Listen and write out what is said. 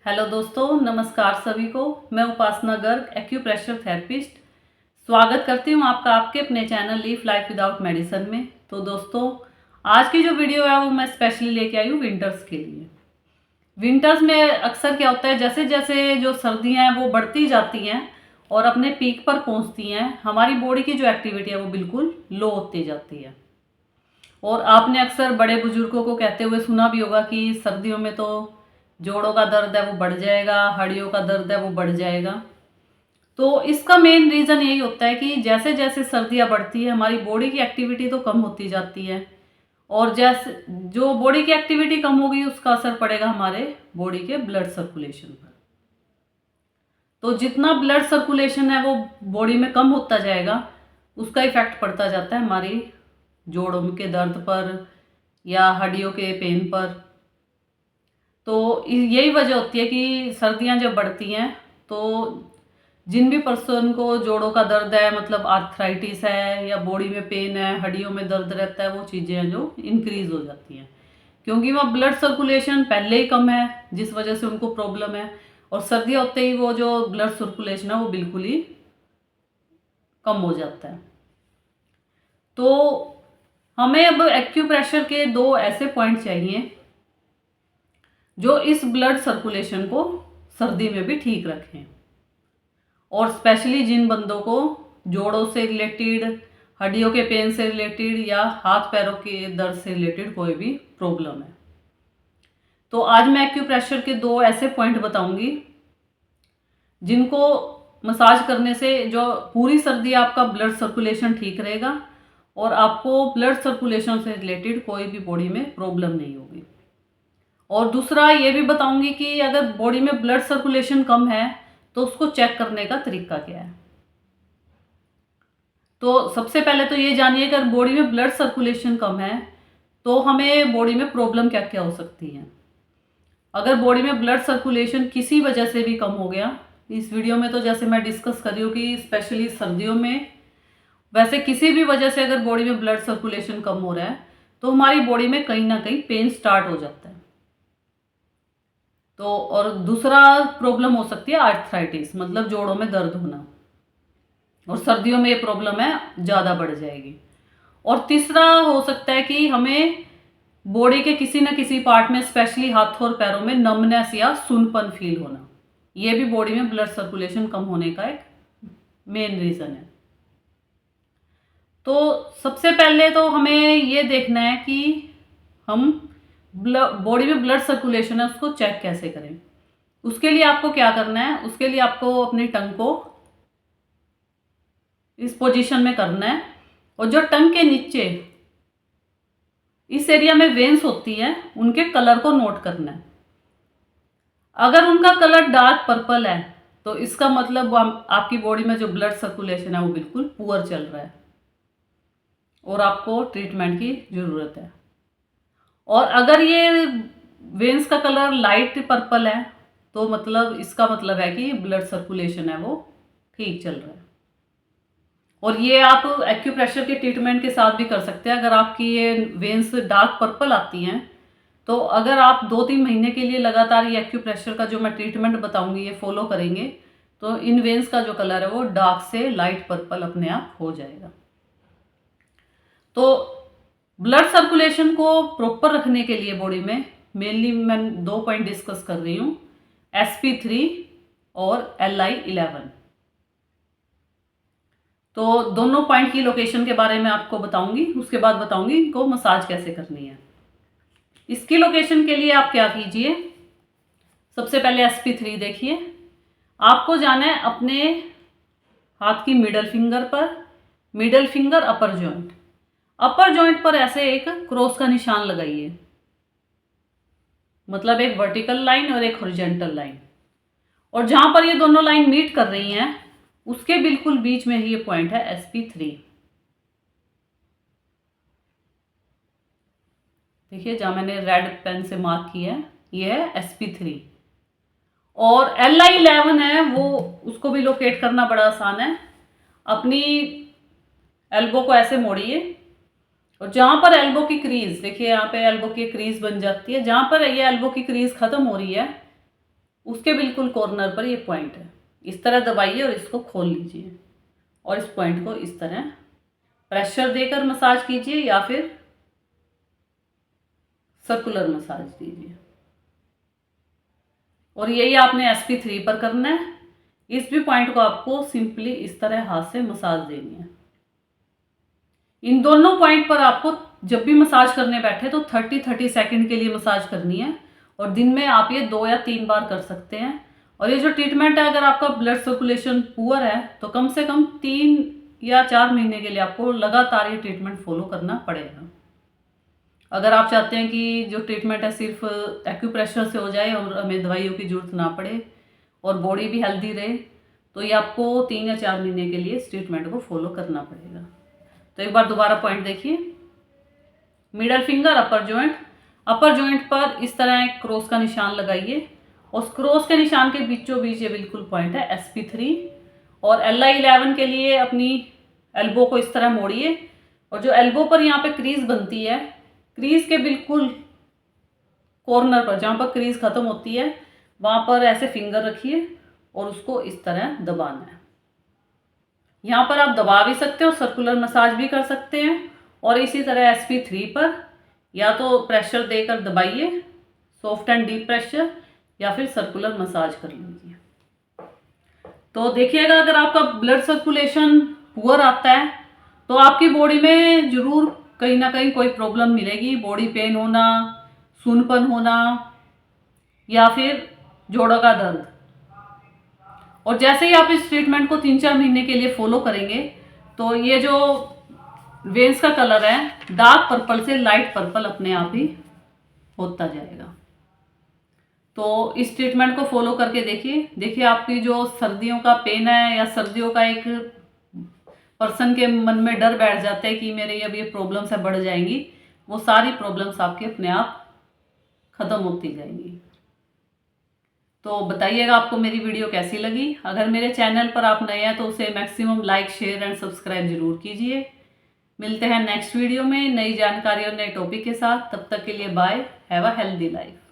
Hello दोस्तों, नमस्कार सभी को। मैं उपासना गर्ग, एक्यूप्रेशर थेरेपिस्ट, स्वागत करती हूँ आपका आपके अपने channel leaf life without medicine में। तो दोस्तों, आज की जो वीडियो है वो मैं स्पेशली लेके आई हूँ विंटर्स के लिए। विंटर्स में अक्सर क्या होता है, जैसे जैसे जो सर्दियाँ हैं वो बढ़ती जाती हैं और अपने पीक पर पहुँचती हैं, हमारी बॉडी की जो एक्टिविटी है वो बिल्कुल लो होती जाती है। और आपने अक्सर बड़े बुजुर्गों को कहते हुए सुना भी होगा कि सर्दियों में तो जोड़ों का दर्द है वो बढ़ जाएगा, हड्डियों का दर्द है वो बढ़ जाएगा। तो इसका मेन रीज़न यही होता है कि जैसे जैसे सर्दियाँ बढ़ती है हमारी बॉडी की एक्टिविटी तो कम होती जाती है, और जैसे जो बॉडी की एक्टिविटी कम होगी उसका असर पड़ेगा हमारे बॉडी के ब्लड सर्कुलेशन पर। तो जितना ब्लड सर्कुलेशन है वो बॉडी में कम होता जाएगा, उसका इफेक्ट पड़ता जाता है हमारी जोड़ों के दर्द पर या हड्डियों के पेन पर। तो यही वजह होती है कि सर्दियाँ जब बढ़ती हैं तो जिन भी पर्सन को जोड़ों का दर्द है, मतलब आर्थराइटिस है या बॉडी में पेन है, हड्डियों में दर्द रहता है, वो चीज़ें हैं जो इंक्रीज हो जाती हैं, क्योंकि वह ब्लड सर्कुलेशन पहले ही कम है जिस वजह से उनको प्रॉब्लम है। और सर्दियाँ होते ही वो जो ब्लड सर्कुलेशन है वो बिल्कुल ही कम हो जाता है। तो हमें अब एक्यूप्रेशर के दो ऐसे पॉइंट चाहिए जो इस ब्लड सर्कुलेशन को सर्दी में भी ठीक रखें, और स्पेशली जिन बंदों को जोड़ों से रिलेटेड, हड्डियों के पेन से रिलेटेड या हाथ पैरों के दर्द से रिलेटेड कोई भी प्रॉब्लम है। तो आज मैं एक्यूप्रेशर के दो ऐसे पॉइंट बताऊंगी जिनको मसाज करने से जो पूरी सर्दी आपका ब्लड सर्कुलेशन ठीक रहेगा और आपको ब्लड सर्कुलेशन से रिलेटेड कोई भी बॉडी में प्रॉब्लम नहीं होगी। और दूसरा ये भी बताऊंगी कि अगर बॉडी में ब्लड सर्कुलेशन कम है तो उसको चेक करने का तरीका क्या है। तो सबसे पहले तो ये जानिए, अगर बॉडी में ब्लड सर्कुलेशन कम है तो हमें बॉडी में प्रॉब्लम क्या क्या हो सकती है। अगर बॉडी में ब्लड सर्कुलेशन किसी वजह से भी कम हो गया, इस वीडियो में तो जैसे मैं डिस्कस कर रही हूँ कि स्पेशली सर्दियों में, वैसे किसी भी वजह से अगर बॉडी में ब्लड सर्कुलेशन कम हो रहा है तो हमारी बॉडी में कहीं ना कहीं पेन स्टार्ट हो जाता है। तो और दूसरा प्रॉब्लम हो सकती है आर्थराइटिस, मतलब जोड़ों में दर्द होना, और सर्दियों में ये प्रॉब्लम है ज़्यादा बढ़ जाएगी। और तीसरा हो सकता है कि हमें बॉडी के किसी न किसी पार्ट में, स्पेशली हाथों और पैरों में नमनेस या सुनपन फील होना, ये भी बॉडी में ब्लड सर्कुलेशन कम होने का एक मेन रीज़न है। तो सबसे पहले तो हमें ये देखना है कि हम बॉडी में ब्लड सर्कुलेशन है उसको चेक कैसे करें। उसके लिए आपको क्या करना है, उसके लिए आपको अपनी टंग को इस पोजीशन में करना है, और जो टंग के नीचे इस एरिया में वेन्स होती है उनके कलर को नोट करना है। अगर उनका कलर डार्क पर्पल है तो इसका मतलब आपकी बॉडी में जो ब्लड सर्कुलेशन है वो बिल्कुल पुअर चल रहा है और आपको ट्रीटमेंट की ज़रूरत है। और अगर ये वेन्स का कलर लाइट पर्पल है तो मतलब इसका मतलब है कि ब्लड सर्कुलेशन है वो ठीक चल रहा है। और ये आप एक्यूप्रेशर के ट्रीटमेंट के साथ भी कर सकते हैं। अगर आपकी ये वेन्स डार्क पर्पल आती हैं तो अगर आप 2-3 महीने के लिए लगातार ये एक्यूप्रेशर का जो मैं ट्रीटमेंट बताऊंगी ये फॉलो करेंगे तो इन वेन्स का जो कलर है वो डार्क से लाइट पर्पल अपने आप हो जाएगा। तो ब्लड सर्कुलेशन को प्रॉपर रखने के लिए बॉडी में मेनली मैं दो पॉइंट डिस्कस कर रही हूँ, SP3 और Li11। तो दोनों पॉइंट की लोकेशन के बारे में आपको बताऊंगी, उसके बाद बताऊंगी इनको मसाज कैसे करनी है। इसकी लोकेशन के लिए आप क्या कीजिए, सबसे पहले SP3 देखिए। आपको जाना है अपने हाथ की मिडल फिंगर पर, मिडल फिंगर अपर जॉइंट, अपर जॉइंट पर ऐसे एक क्रॉस का निशान लगाइए, मतलब एक वर्टिकल लाइन और एक हॉरिजॉन्टल लाइन, और जहां पर ये दोनों लाइन मीट कर रही हैं उसके बिल्कुल बीच में ही ये पॉइंट है SP3। देखिए जहां मैंने रेड पेन से मार्क किया है ये है SP3। और Li11 है वो, उसको भी लोकेट करना बड़ा आसान है। अपनी एल्बो को ऐसे मोड़िए और जहां पर एल्बो की क्रीज, देखिए यहाँ पे एल्बो की क्रीज बन जाती है, जहां पर ये एल्बो की क्रीज खत्म हो रही है उसके बिल्कुल कॉर्नर पर ये पॉइंट है। इस तरह दबाइए और इसको खोल लीजिए और इस पॉइंट को इस तरह प्रेशर देकर मसाज कीजिए या फिर सर्कुलर मसाज दीजिए। और यही आपने SP3 पर करना है। इस भी पॉइंट को आपको सिंपली इस तरह हाथ से मसाज देनी है। इन दोनों पॉइंट पर आपको जब भी मसाज करने बैठे तो 30 सेकंड के लिए मसाज करनी है और दिन में आप ये 2 या 3 बार कर सकते हैं। और ये जो ट्रीटमेंट है, अगर आपका ब्लड सर्कुलेशन पुअर है तो कम से कम 3 या 4 महीने के लिए आपको लगातार ये ट्रीटमेंट फॉलो करना पड़ेगा। अगर आप चाहते हैं कि जो ट्रीटमेंट है सिर्फ एक्यूप्रेशर से हो जाए और हमें दवाइयों की जरूरत ना पड़े और बॉडी भी हेल्दी रहे, तो ये आपको 3 या 4 महीने के लिए इस ट्रीटमेंट को फॉलो करना पड़ेगा। तो एक बार दोबारा पॉइंट देखिए, मिडल फिंगर अपर जॉइंट पर इस तरह एक क्रॉस का निशान लगाइए और उस क्रॉस के निशान के बीचों बीच ये बिल्कुल पॉइंट है SP3। और LI11 के लिए अपनी एल्बो को इस तरह मोड़िए और जो एल्बो पर यहाँ पे क्रीज बनती है, क्रीज के बिल्कुल कॉर्नर पर जहाँ पर क्रीज खत्म होती है वहाँ पर ऐसे फिंगर रखिए और उसको इस तरह दबाना है। यहाँ पर आप दबा भी सकते हो, सर्कुलर मसाज भी कर सकते हैं। और इसी तरह SP3 पर या तो प्रेशर देकर दबाइए, सॉफ्ट एंड डीप प्रेशर, या फिर सर्कुलर मसाज कर लीजिए। तो देखिएगा, अगर आपका ब्लड सर्कुलेशन पुअर आता है तो आपकी बॉडी में जरूर कहीं ना कहीं कोई प्रॉब्लम मिलेगी। बॉडी पेन होना, सूनपन होना या फिर जोड़ों का दर्द। और जैसे ही आप इस ट्रीटमेंट को 3-4 महीने के लिए फॉलो करेंगे तो ये जो वेन्स का कलर है डार्क पर्पल से लाइट पर्पल अपने आप ही होता जाएगा। तो इस ट्रीटमेंट को फॉलो करके देखिए आपकी जो सर्दियों का पेन है या सर्दियों का एक पर्सन के मन में डर बैठ जाता है कि मेरे अब ये प्रॉब्लम्स है बढ़ जाएंगी, वो सारी प्रॉब्लम्स आपके अपने आप खत्म होती जाएंगी। तो बताइएगा आपको मेरी वीडियो कैसी लगी। अगर मेरे चैनल पर आप नए हैं तो उसे maximum like, share and subscribe जरूर कीजिए। मिलते हैं नेक्स्ट वीडियो में नई जानकारी और नए टॉपिक के साथ। तब तक के लिए bye. Have a healthy life.